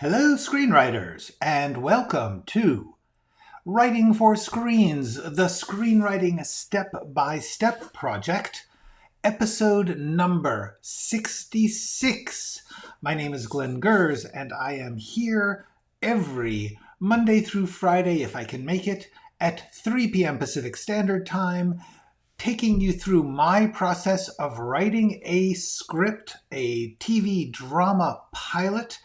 Hello, screenwriters, and welcome to Writing for Screens, the Screenwriting Step-by-Step Project, episode number 66. My name is Glenn Gers, and I am here every Monday through Friday, if I can make it, at 3 p.m. Pacific Standard Time, taking you through my process of writing a script, a TV drama pilot,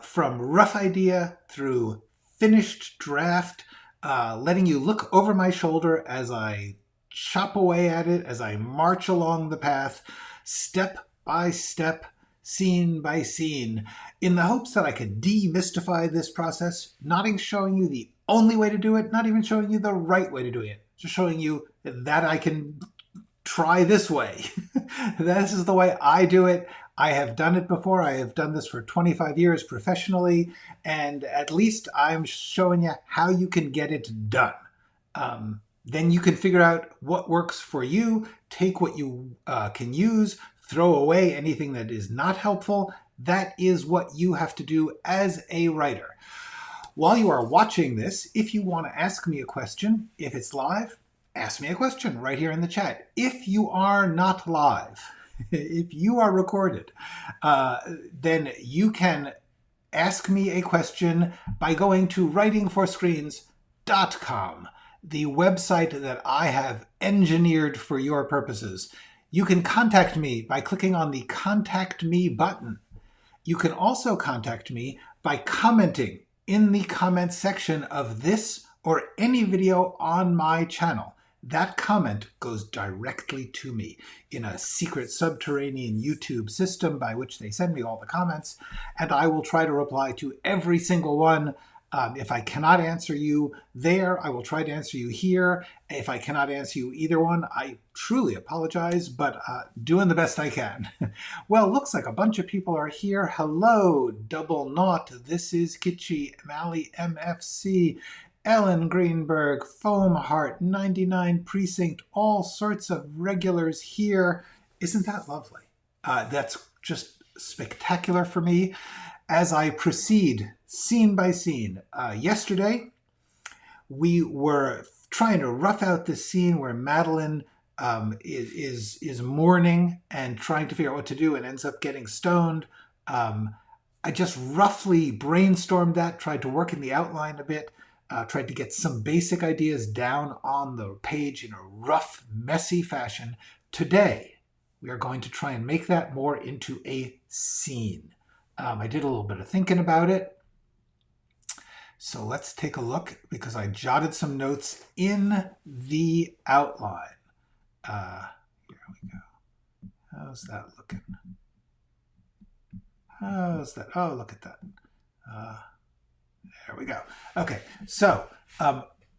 from rough idea through finished draft, letting you look over my shoulder as I chop away at it, as I march along the path, step by step, scene by scene, in the hopes that I could demystify this process, not even showing you the only way to do it, not even showing you the right way to do it, just showing you that I can try this way. This is the way I do it. I have done it before. I have done this for 25 years professionally, and at least I'm showing you how you can get it done. Then you can figure out what works for you, take what you can use, throw away anything that is not helpful. That is what you have to do as a writer. While you are watching this, if you want to ask me a question, if it's live, ask me a question right here in the chat. If you are not live, if you are recorded, then you can ask me a question by going to writingforscreens.com, the website that I have engineered for your purposes. You can contact me by clicking on the Contact Me button. You can also contact me by commenting in the comment section of this or any video on my channel. That comment goes directly to me in a secret subterranean YouTube system by which they send me all the comments, and I will try to reply to every single one. If I cannot answer you there, I will try to answer you here. If I cannot answer you either one, I truly apologize, but doing the best I can. Well, looks like a bunch of people are here. Hello, Double Naught. This is Kitschy, Mally MFC, Ellen Greenberg, Foam Heart, 99 Precinct, all sorts of regulars here. Isn't that lovely? That's just spectacular for me as I proceed scene by scene. Yesterday, we were trying to rough out this scene where Madeline is mourning and trying to figure out what to do and ends up getting stoned. I just roughly brainstormed that, tried to work in the outline a bit. Tried to get some basic ideas down on the page in a rough, messy fashion. Today, we are going to try and make that more into a scene. I did a little bit of thinking about it. So let's take a look, because I jotted some notes in the outline. Here we go. How's that looking? How's that? Oh, look at that. There we go. Okay, so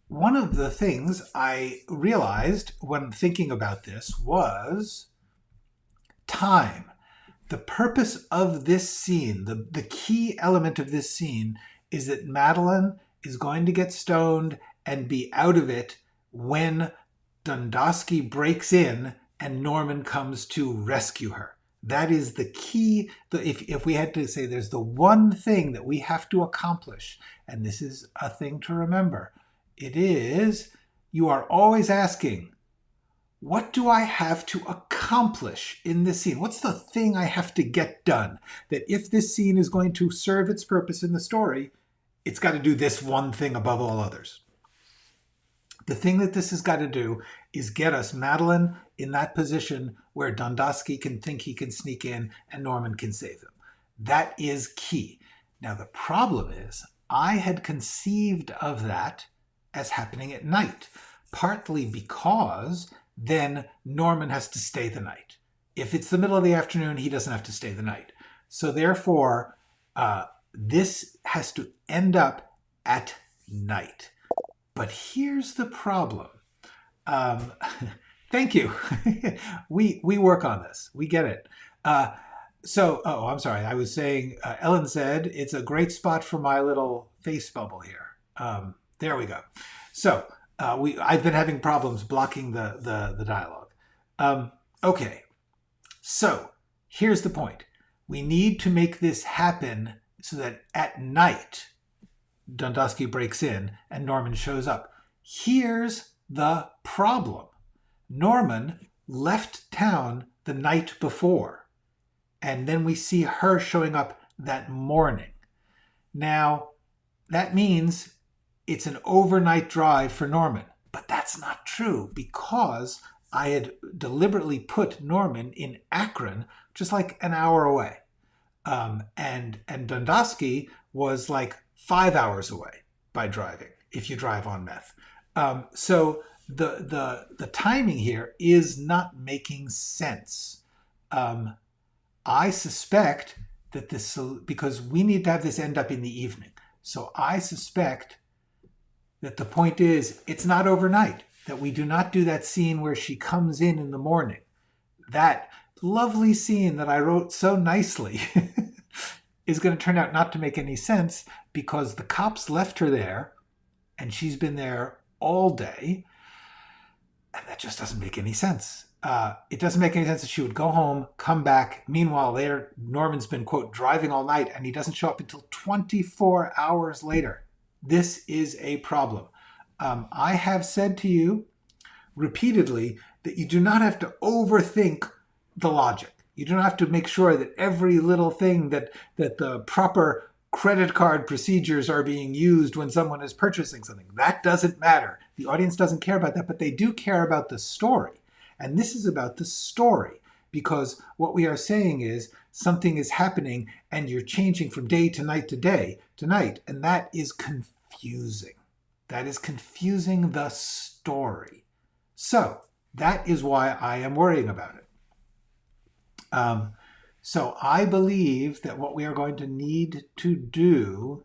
one of the things I realized when thinking about this was time. The purpose of this scene, the key element of this scene, is that Madeline is going to get stoned and be out of it when Dundosky breaks in and Norman comes to rescue her. That is the key. If we had to say there's the one thing that we have to accomplish, and this is a thing to remember, it is you are always asking, what do I have to accomplish in this scene? What's the thing I have to get done? That if this scene is going to serve its purpose in the story, it's got to do this one thing above all others. The thing that this has got to do is get us Madeline in that position where Dundosky can think he can sneak in and Norman can save them. That is key. Now, the problem is I had conceived of that as happening at night, partly because then Norman has to stay the night. If it's the middle of the afternoon, he doesn't have to stay the night. So therefore, this has to end up at night. But here's the problem. Thank you. we work on this. We get it. I'm sorry. I was saying, Ellen said, it's a great spot for my little face bubble here. There we go. So I've been having problems blocking the dialogue. Okay. So here's the point. We need to make this happen so that at night, Dundosky breaks in and Norman shows up. Here's the problem. Norman left town the night before, and then we see her showing up that morning. Now, that means it's an overnight drive for Norman, but that's not true because I had deliberately put Norman in Akron, just like an hour away. And Dundosky was like 5 hours away by driving, if you drive on meth. So the timing here is not making sense. I suspect that this, because we need to have this end up in the evening. So I suspect that the point is it's not overnight, that we do not do that scene where she comes in the morning. That lovely scene that I wrote so nicely is going to turn out not to make any sense because the cops left her there and she's been there all day. And that just doesn't make any sense. It doesn't make any sense that she would go home, come back. Meanwhile, Norman's been, quote, driving all night and he doesn't show up until 24 hours later. This is a problem. I have said to you repeatedly that you do not have to overthink the logic. You don't have to make sure that every little thing that the proper credit card procedures are being used when someone is purchasing something. That doesn't matter. The audience doesn't care about that, but they do care about the story. And this is about the story because what we are saying is something is happening and you're changing from day to night to day to night. And that is confusing. That is confusing the story. So that is why I am worrying about it. So I believe that what we are going to need to do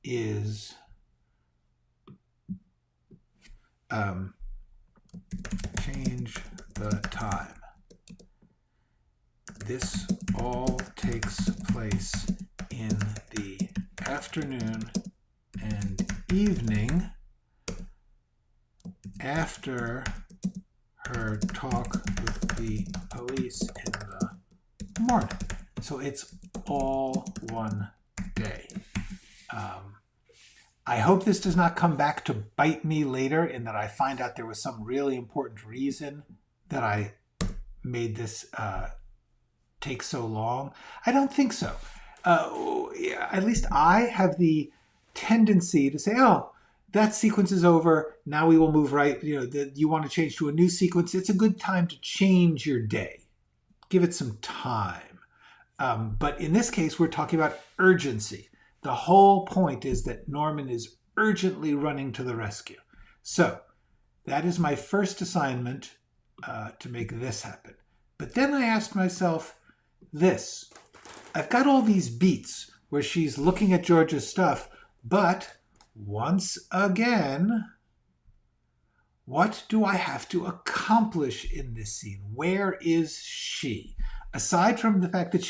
is change the time. This all takes place in the afternoon and evening after her talk with the police in the morning. So it's all one day. I hope this does not come back to bite me later in that I find out there was some really important reason that I made this take so long. I don't think so. At least I have the tendency to say, oh, that sequence is over. Now we will move right. You want to change to a new sequence. It's a good time to change your day. Give it some time. But in this case, we're talking about urgency. The whole point is that Norman is urgently running to the rescue. So that is my first assignment to make this happen. But then I asked myself this. I've got all these beats where she's looking at George's stuff, but once again, what do I have to accomplish in this scene? Where is she? Aside from the fact that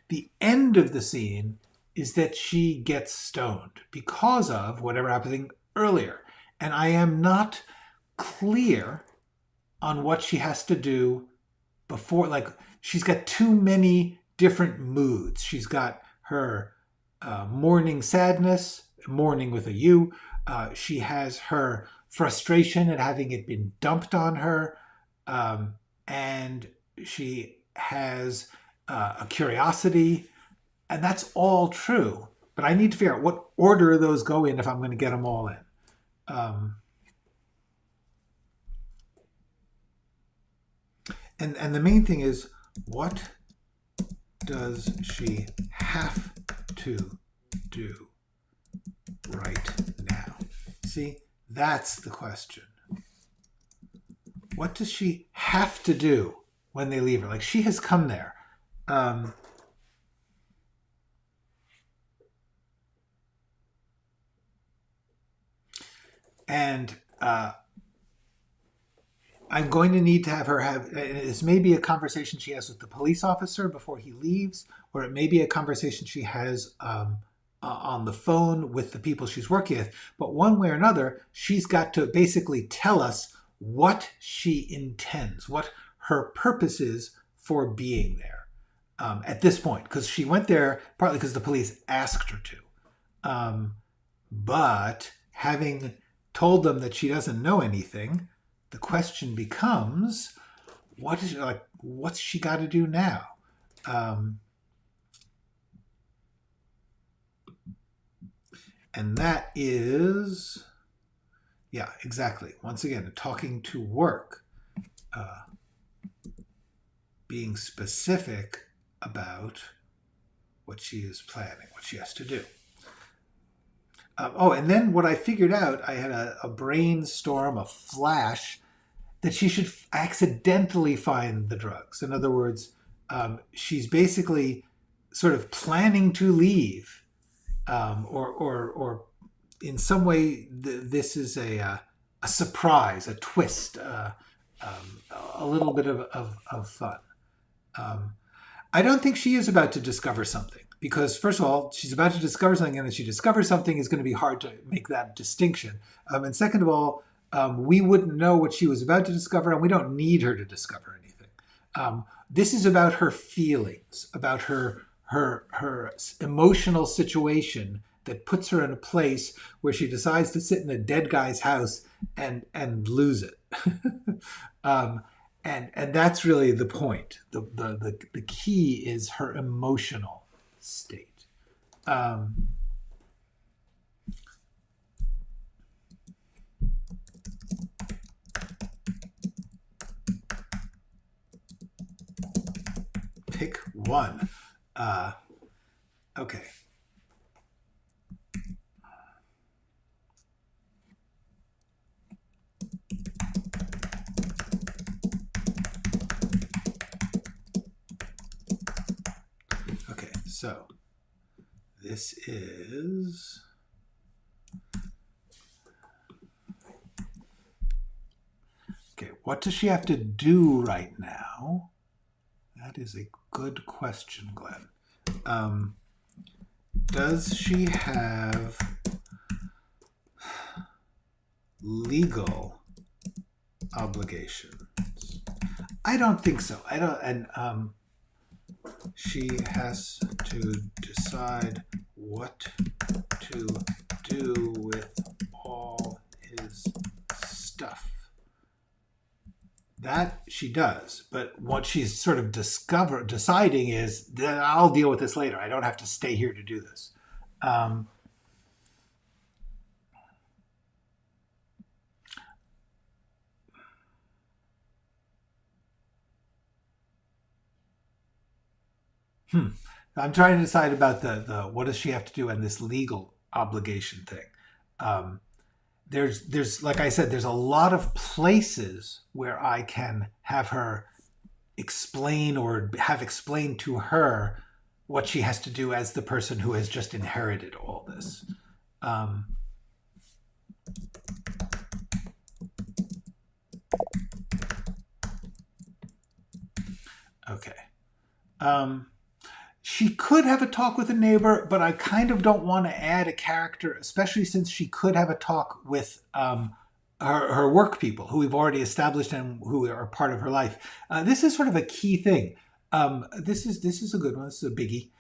the end of the scene is that she gets stoned because of whatever happened earlier. And I am not clear on what she has to do before. Like, she's got too many different moods. She's got her morning sadness, mourning with a U. She has her frustration at having it been dumped on her. And she has a curiosity. And that's all true. But I need to figure out what order those go in if I'm going to get them all in. And the main thing is, what does she have to do right now? See, that's the question. What does she have to do when they leave her? Like, she has come there. And I'm going to need to have her have, this may be a conversation she has with the police officer before he leaves, or it may be a conversation she has on the phone with the people she's working with. But one way or another, she's got to basically tell us what she intends, what her purpose is for being there. at this point, because she went there partly because the police asked her to. But having told them that she doesn't know anything, the question becomes, what's she got to do now? And that is, yeah, exactly. Once again, talking to work, being specific about what she is planning, what she has to do. And then what I figured out, I had a brainstorm, a flash, that she should accidentally find the drugs. In other words, she's basically sort of planning to leave, or in some way this is a surprise, a twist, a little bit of fun. I don't think she is about to discover something, because first of all, she's about to discover something, and if she discovers something, it's going to be hard to make that distinction. And second of all, we wouldn't know what she was about to discover, and we don't need her to discover anything. This is about her feelings, about her emotional situation that puts her in a place where she decides to sit in a dead guy's house and lose it. And that's really the point. The key is her emotional state. Pick one. Okay. Okay, so this is... Okay, what does she have to do right now? That is a good question, Glenn. Does she have legal obligations? I don't think so. I don't, and she has to decide what to do with all his stuff. That she does, but what she's sort of deciding is that I'll deal with this later. I don't have to stay here to do this. I'm trying to decide about the what does she have to do in this legal obligation thing. There's like I said, there's a lot of places where I can have her explain or have explained to her what she has to do as the person who has just inherited all this. Okay. She could have a talk with a neighbor, but I kind of don't want to add a character, especially since she could have a talk with her work people who we've already established and who are part of her life. This is sort of a key thing. This is a good one. This is a biggie.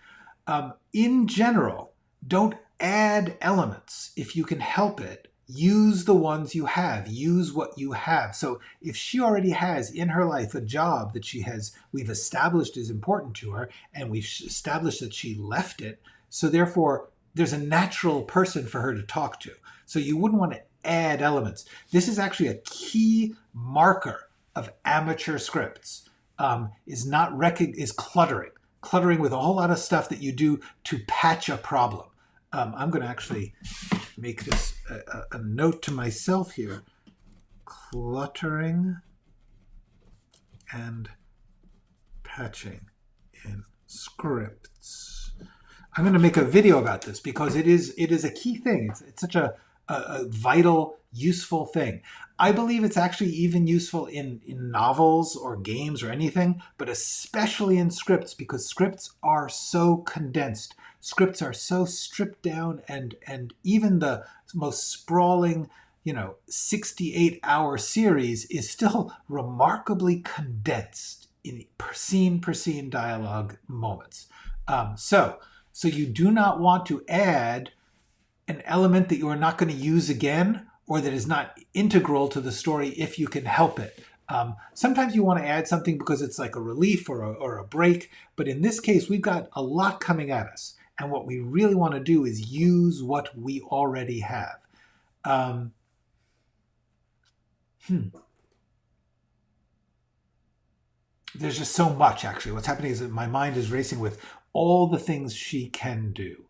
In general, don't add elements if you can help it. Use the ones you have. Use what you have. So if she already has in her life a job that we've established is important to her, and we've established that she left it, so therefore there's a natural person for her to talk to. So you wouldn't want to add elements. This is actually a key marker of amateur scripts. Is cluttering with a whole lot of stuff that you do to patch a problem. I'm going to actually make this a note to myself here. Cluttering and patching in scripts. I'm going to make a video about this because it is a key thing. It's such a vital, useful thing. I believe it's actually even useful in novels or games or anything, but especially in scripts, because scripts are so condensed. Scripts are so stripped down, and even the most sprawling, 68-hour series is still remarkably condensed in scene per scene dialogue moments. So you do not want to add an element that you are not going to use again or that is not integral to the story if you can help it. Sometimes you want to add something because it's like a relief or a break, but in this case, we've got a lot coming at us. And what we really want to do is use what we already have. There's just so much, actually. What's happening is that my mind is racing with all the things she can do.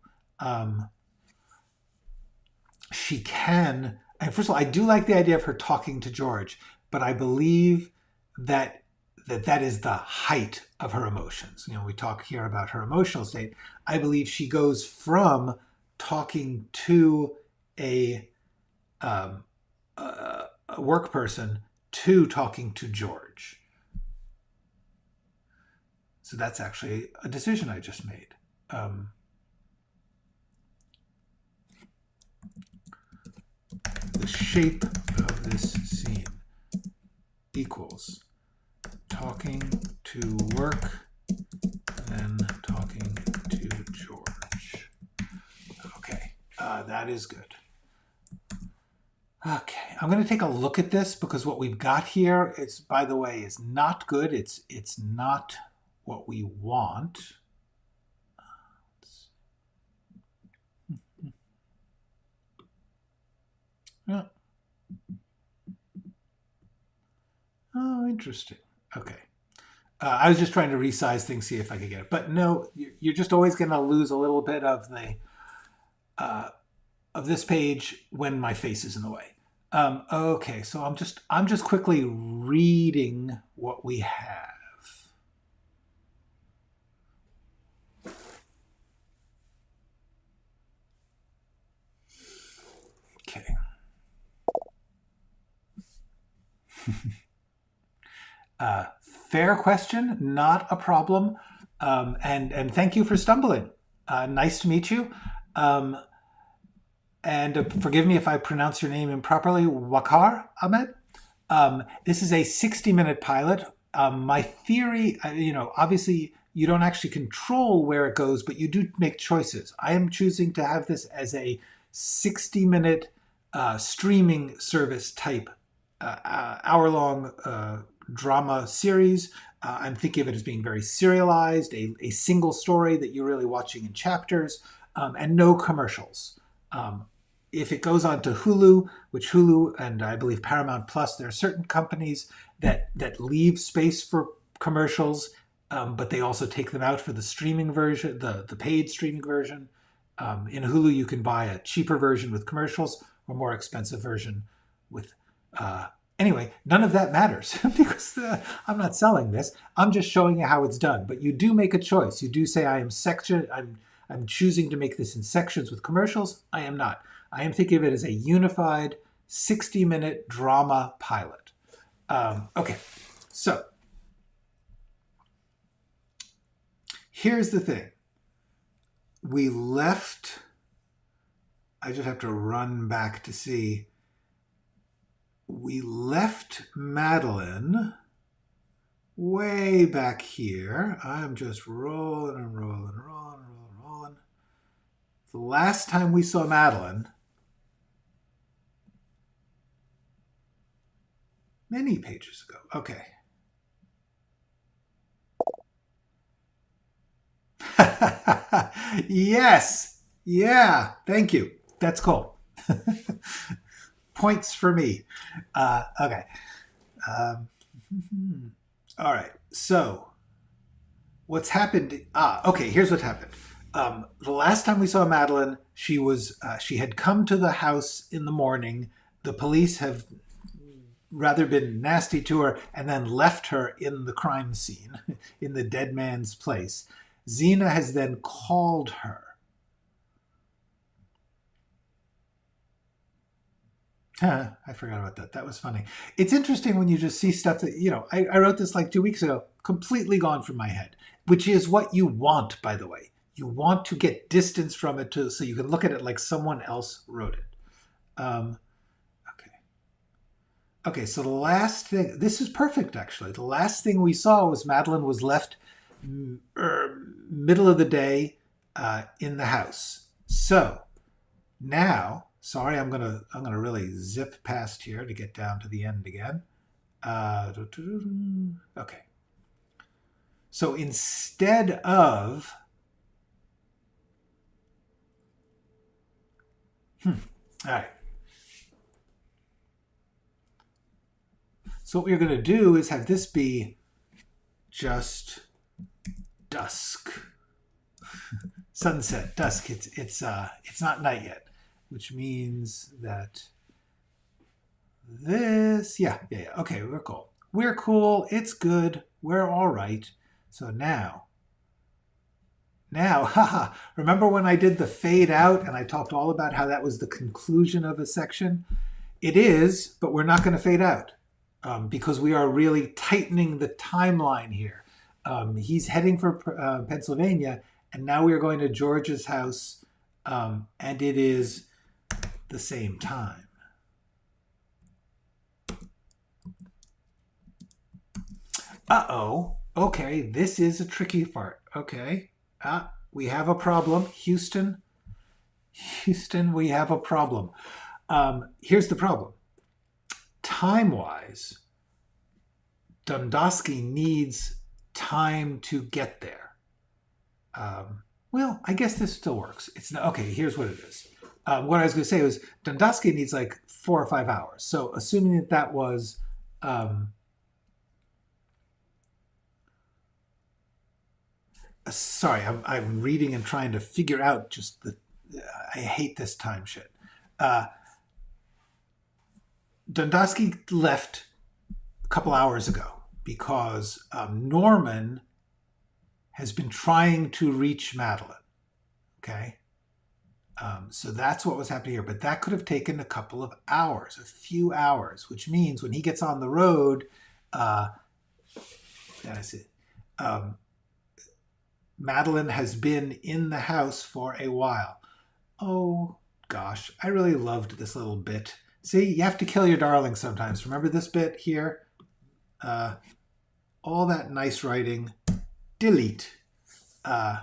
She can, and first of all, I do like the idea of her talking to George, but I believe that is the height of her emotions. You know, we talk here about her emotional state. I believe she goes from talking to a work person to talking to George. So that's actually a decision I just made. The shape of this scene equals talking to work, then talking to George. Okay, that is good. Okay, I'm going to take a look at this because what we've got here, it's, by the way, is not good. It's not what we want. Yeah. Oh, interesting. Okay. I was just trying to resize things, see if I could get it. But no, you're just always going to lose a little bit of the of this page when my face is in the way. Okay, so I'm just quickly reading what we have. Okay. Fair question, not a problem. And thank you for stumbling. Nice to meet you. And forgive me if I pronounce your name improperly, Wakar Ahmed. This is a 60-minute pilot. My theory, obviously you don't actually control where it goes, but you do make choices. I am choosing to have this as a 60-minute streaming service type hour-long drama series. I'm thinking of it as being very serialized, a single story that you're really watching in chapters, and no commercials. If it goes on to Hulu, which Hulu and I believe Paramount Plus, there are certain companies that leave space for commercials, but they also take them out for the streaming version, the paid streaming version. In Hulu, you can buy a cheaper version with commercials or more expensive version with... Anyway, none of that matters because I'm not selling this. I'm just showing you how it's done. But you do make a choice. You do say, I'm choosing to make this in sections with commercials. I am not. I am thinking of it as a unified 60-minute drama pilot. Okay, so here's the thing. We left, I just have to run back to see. We left Madeline way back here. I'm just rolling and rolling and rolling and rolling and rolling. The last time we saw Madeline, many pages ago. Okay. Yes. Yeah. Thank you. That's cool. Points for me. Okay. All right. So what's happened? Okay. Here's what happened. The last time we saw Madeline, she had come to the house in the morning. The police have rather been nasty to her and then left her in the crime scene, in the dead man's place. Xena has then called her. I forgot about that. That was funny. It's interesting when you just see stuff that, I wrote this like 2 weeks ago, completely gone from my head, which is what you want, by the way. You want to get distance from it so you can look at it like someone else wrote it. Okay. Okay, so the last thing, this is perfect actually. The last thing we saw was Madeline was left middle of the day in the house. So now, sorry, I'm gonna really zip past here to get down to the end again. Okay. So instead of all right. So what we're going to do is have this be just dusk, sunset, dusk. It's not night yet, which means that this, yeah. Okay, we're cool. We're cool. It's good. We're all right. So now, haha, remember when I did the fade out and I talked all about how that was the conclusion of a section? It is, but we're not going to fade out. Because we are really tightening the timeline here. He's heading for Pennsylvania, and now we are going to George's house, and it is the same time. Uh-oh. Okay, this is a tricky part. Okay. We have a problem. Houston, we have a problem. Here's the problem. Time-wise, Dundosky needs time to get there. Well, I guess this still works. It's not, okay, here's what it is. What I was going to say was Dundosky needs like 4 or 5 hours. So assuming that that was... sorry, I'm reading and trying to figure out just the... I hate this time shit. Dundosky left a couple hours ago because Norman has been trying to reach Madeline. Okay. So that's what was happening here. But that could have taken a couple of hours, a few hours, which means when he gets on the road, Madeline has been in the house for a while. Oh, gosh. I really loved this little bit. See, you have to kill your darling sometimes. Remember this bit here? All that nice writing. Delete. Okay.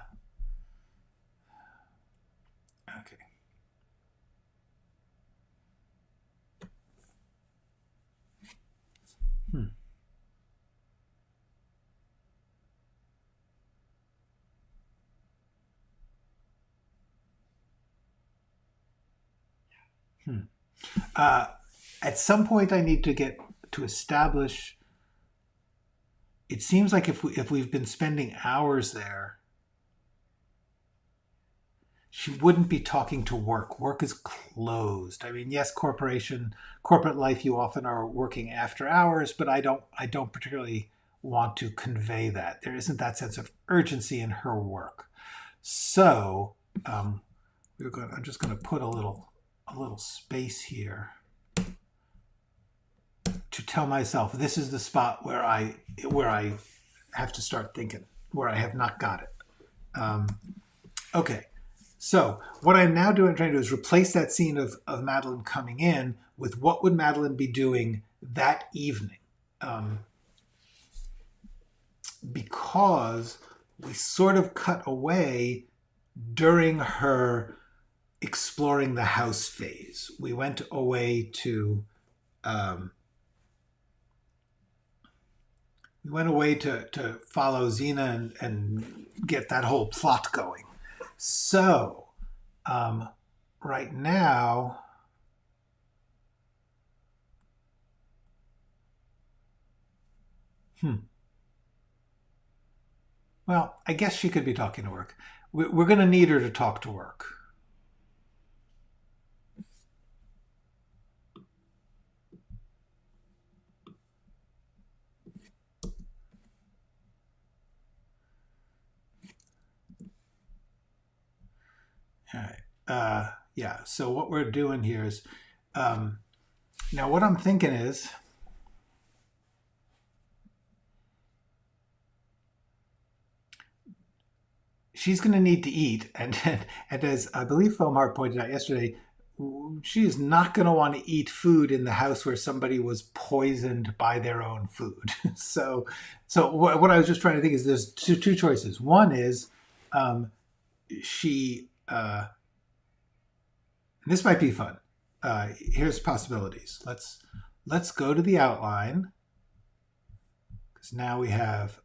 At some point, I need to get to establish. It seems like if we've been spending hours there, she wouldn't be talking to work. Work is closed. I mean, yes, corporate life, you often are working after hours, but I don't particularly want to convey that. There isn't that sense of urgency in her work. So I'm just going to put a little space here to tell myself this is the spot where I have to start thinking, where I have not got it. Okay, so what I'm now trying to do is replace that scene of Madeline coming in with what would Madeline be doing that evening, because we sort of cut away during her exploring the house phase. We went away to follow Zena and get that whole plot going. So right now, well, I guess she could be talking to work. We're going to need her to talk to work. All right. Yeah. So what we're doing here is, now what I'm thinking is, she's going to need to eat, and as I believe Foamheart pointed out yesterday, she is not going to want to eat food in the house where somebody was poisoned by their own food. So what I was just trying to think is there's two choices. One is she, and this might be fun. Here's possibilities. Let's go to the outline, because now we have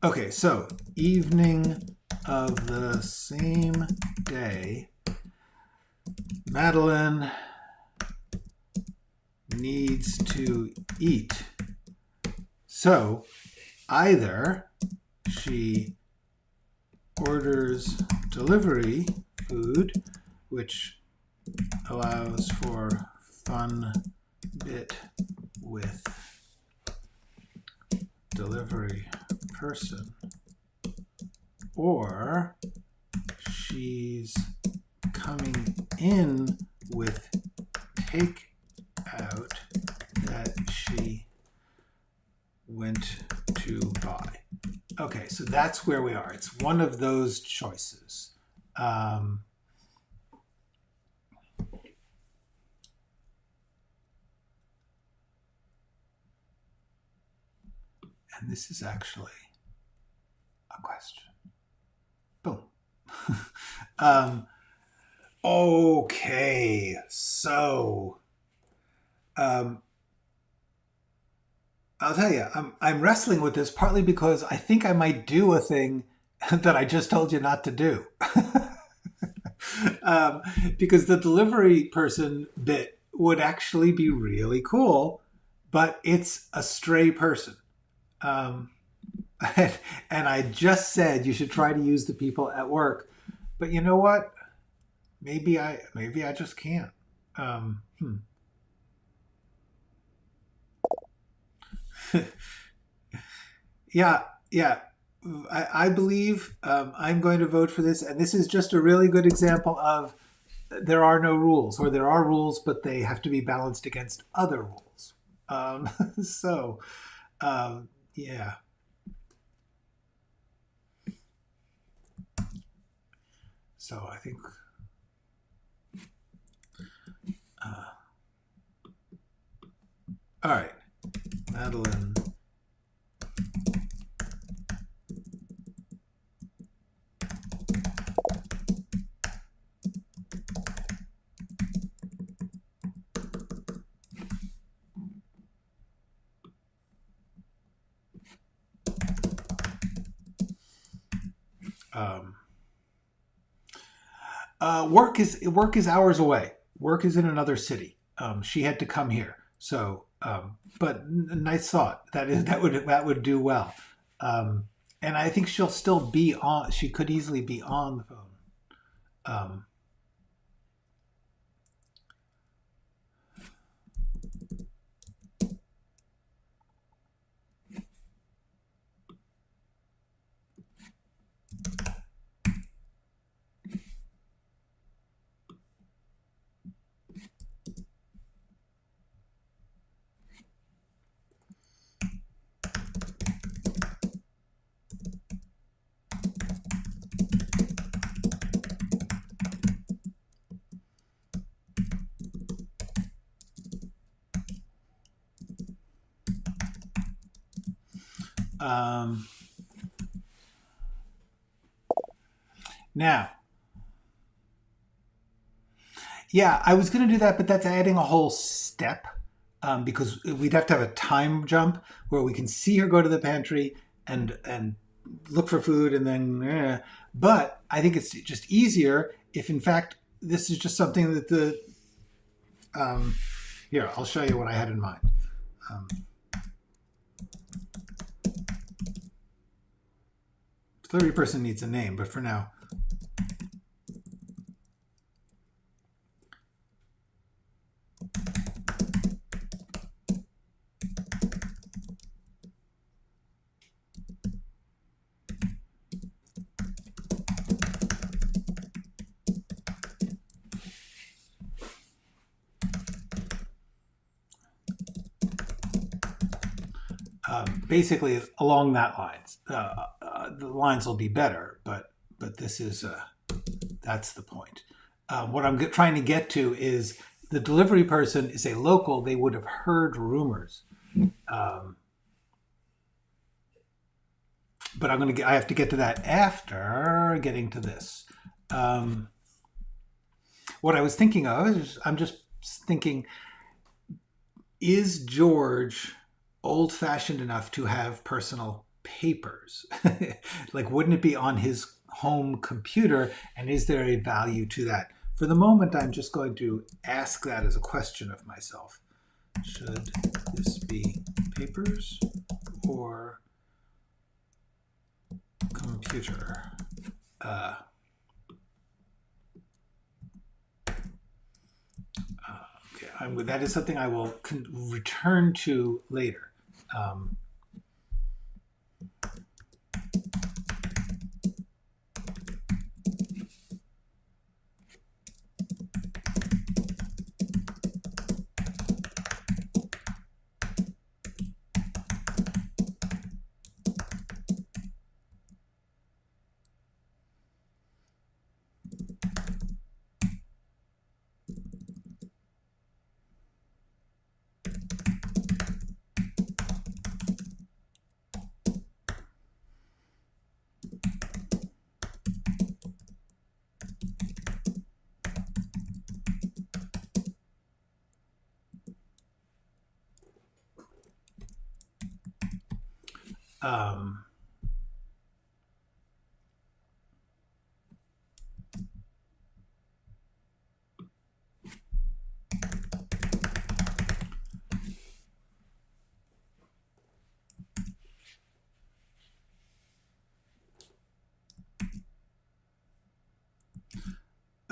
okay, so evening of the same day, Madeline needs to eat. So either she orders delivery food, which allows for fun bit with delivery person, or she's coming in with takeout that she went to buy. Okay, so that's where we are. It's one of those choices. And this is actually a question. Boom. Okay, so I'll tell you, I'm wrestling with this partly because I think I might do a thing that I just told you not to do. Because the delivery person bit would actually be really cool, but it's a stray person. And I just said you should try to use the people at work, but you know what? Maybe I just can't. Yeah. I believe I'm going to vote for this, and this is just a really good example of there are no rules, or there are rules, but they have to be balanced against other rules. So, yeah. So I think all right, Madeline. Work is hours away. Work is in another city. She had to come here. So, but nice thought. That would do well. And I think she'll still be on. She could easily be on the phone. Now, yeah, I was going to do that, but that's adding a whole step because we'd have to have a time jump where we can see her go to the pantry and look for food and then. But I think it's just easier if, in fact, this is just something that the. Here, I'll show you what I had in mind. Delivery person needs a name, but for now. Basically along that lines. the lines will be better, but this is that's the point. What I'm trying to get to is the delivery person is a local. They would have heard rumors. But I have to get to that after getting to this. What I was thinking of is, I'm just thinking, is George old-fashioned enough to have personal papers? Like, wouldn't it be on his home computer? And is there a value to that? For the moment, I'm just going to ask that as a question of myself. Should this be papers or computer? Okay, that is something I will return to later.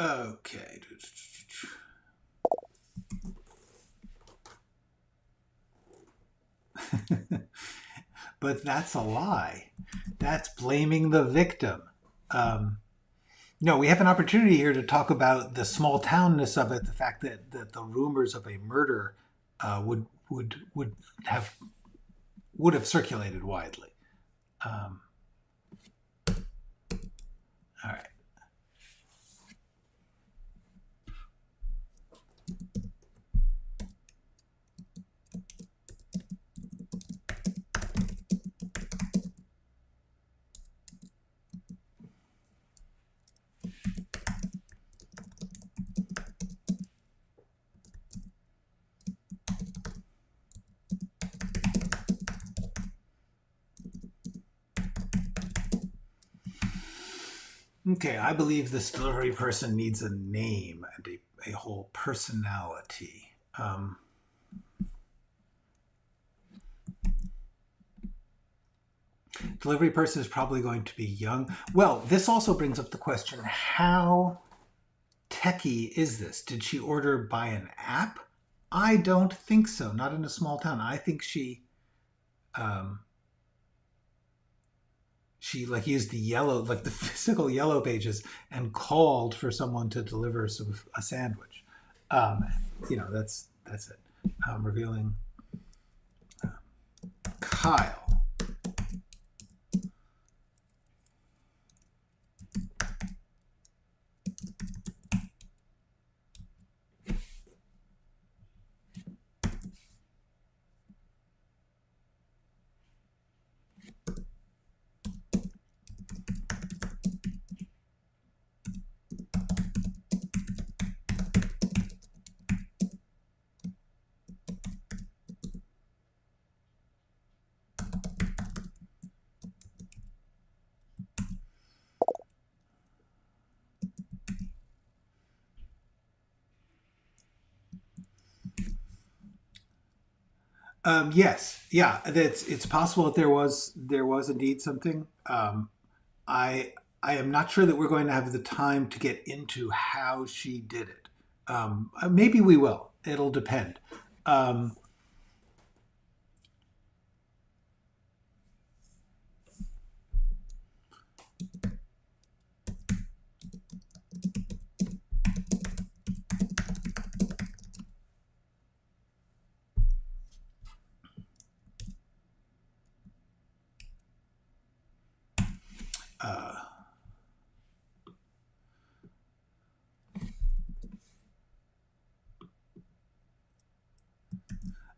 Okay. But that's a lie. That's blaming the victim. No, we have an opportunity here to talk about the small townness of it, the fact that the rumors of a murder would have circulated widely. All right. Okay, I believe this delivery person needs a name and a whole personality. Delivery person is probably going to be young. Well, this also brings up the question, how techie is this? Did she order by an app? I don't think so. Not in a small town. I think she like used the yellow, like the physical yellow pages, and called for someone to deliver a sandwich. You know, that's it. Revealing Kyle. Yes, yeah, it's possible that there was indeed something. I am not sure that we're going to have the time to get into how she did it. Maybe we will. It'll depend.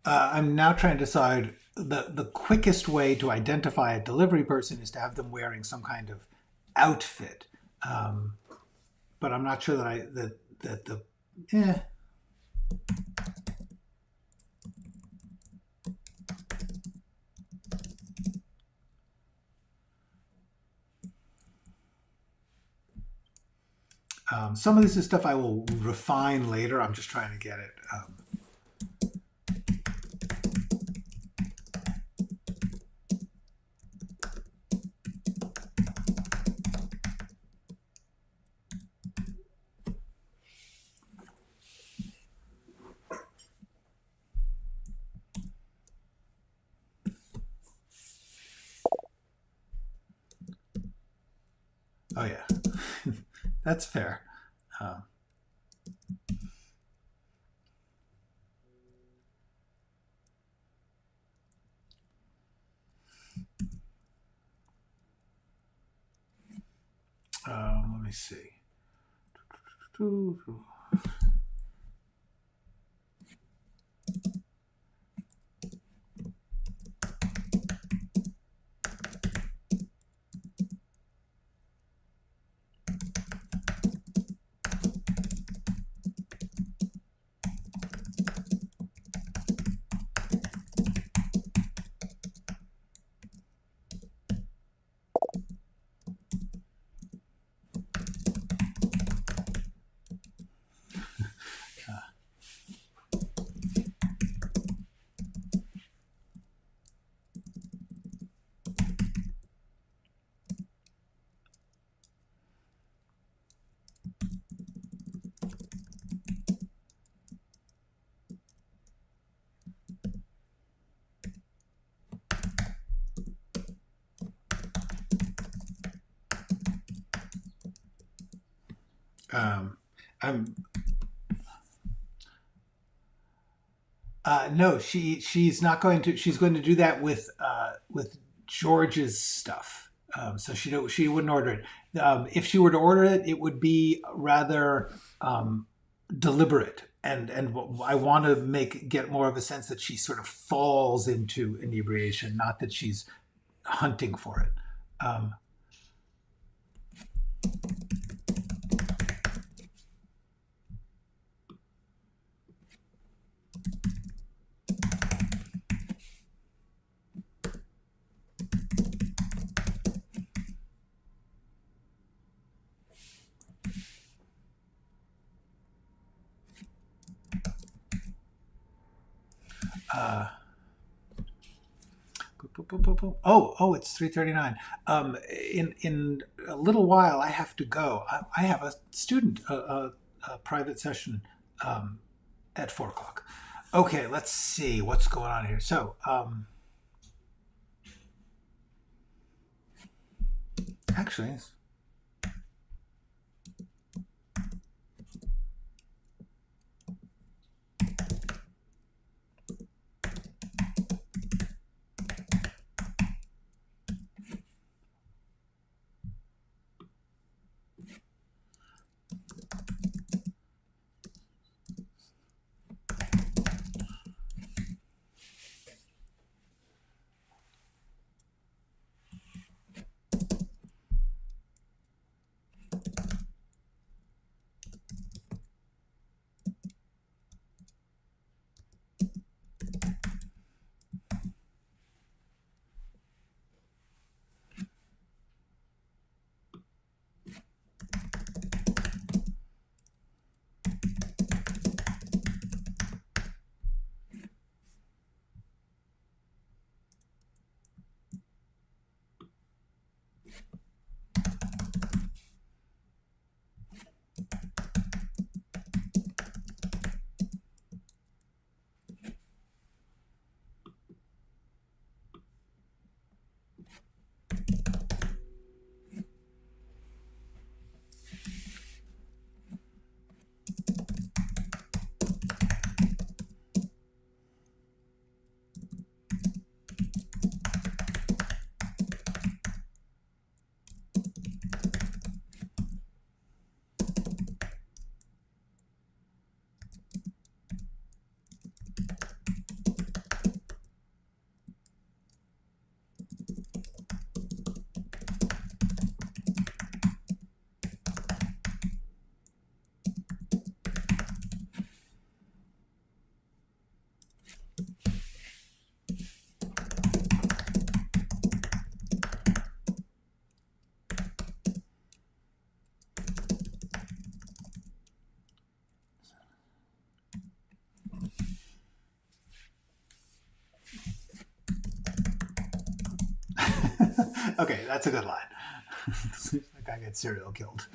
I'm now trying to decide the quickest way to identify a delivery person is to have them wearing some kind of outfit. Um, but I'm not sure that that the eh. Some of this is stuff I will refine later. I'm just trying to get it. Oh yeah, that's fair. Um, let me see. I'm no, she's not going to. She's going to do that with George's stuff. So she wouldn't order it. If she were to order it, it would be rather deliberate, and I want to get more of a sense that she sort of falls into inebriation, not that she's hunting for it. Um, uh, oh, it's 3:39. In a little while, I have to go. I have a student, a private session at 4 o'clock. Okay, let's see what's going on here. So, actually, Okay, that's a good line. That guy gets serial killed.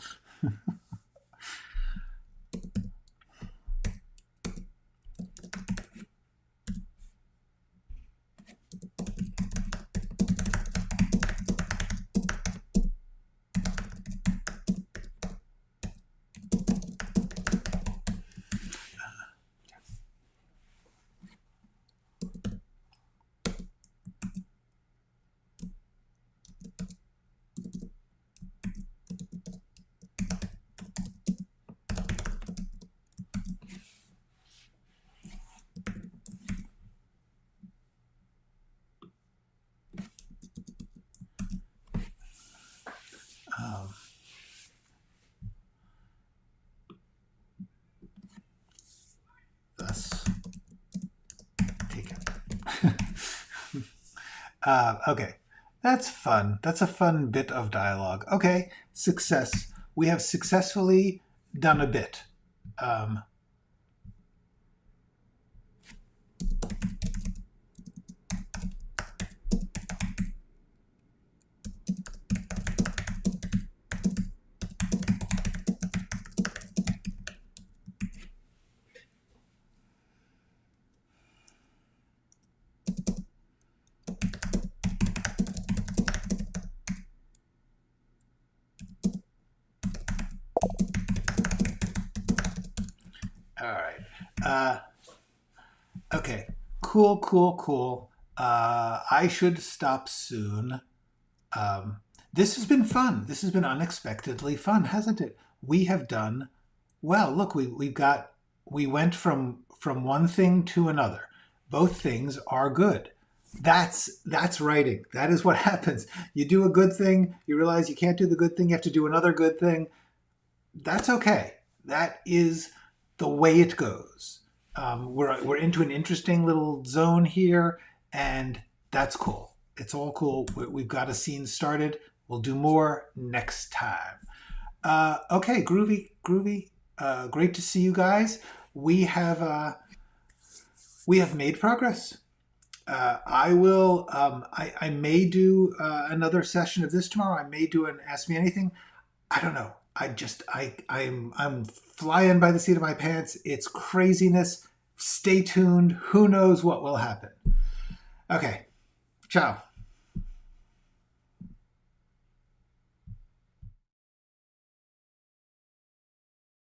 Thus taken. Okay, that's fun. That's a fun bit of dialogue. Okay, success. We have successfully done a bit. All right. Okay. Cool, cool, cool. I should stop soon. This has been fun. This has been unexpectedly fun, hasn't it? We have done well. Look, we went from one thing to another. Both things are good. That's writing. That is what happens. You do a good thing, you realize you can't do the good thing, you have to do another good thing. That's okay. That is the way it goes. We're into an interesting little zone here, and that's cool. It's all cool. We've got a scene started. We'll do more next time. Okay, groovy, groovy. Great to see you guys. We have made progress. I will. I may do another session of this tomorrow. I may do an Ask Me Anything. I don't know. I'm flying by the seat of my pants. It's craziness. Stay tuned. Who knows what will happen? Okay. Ciao.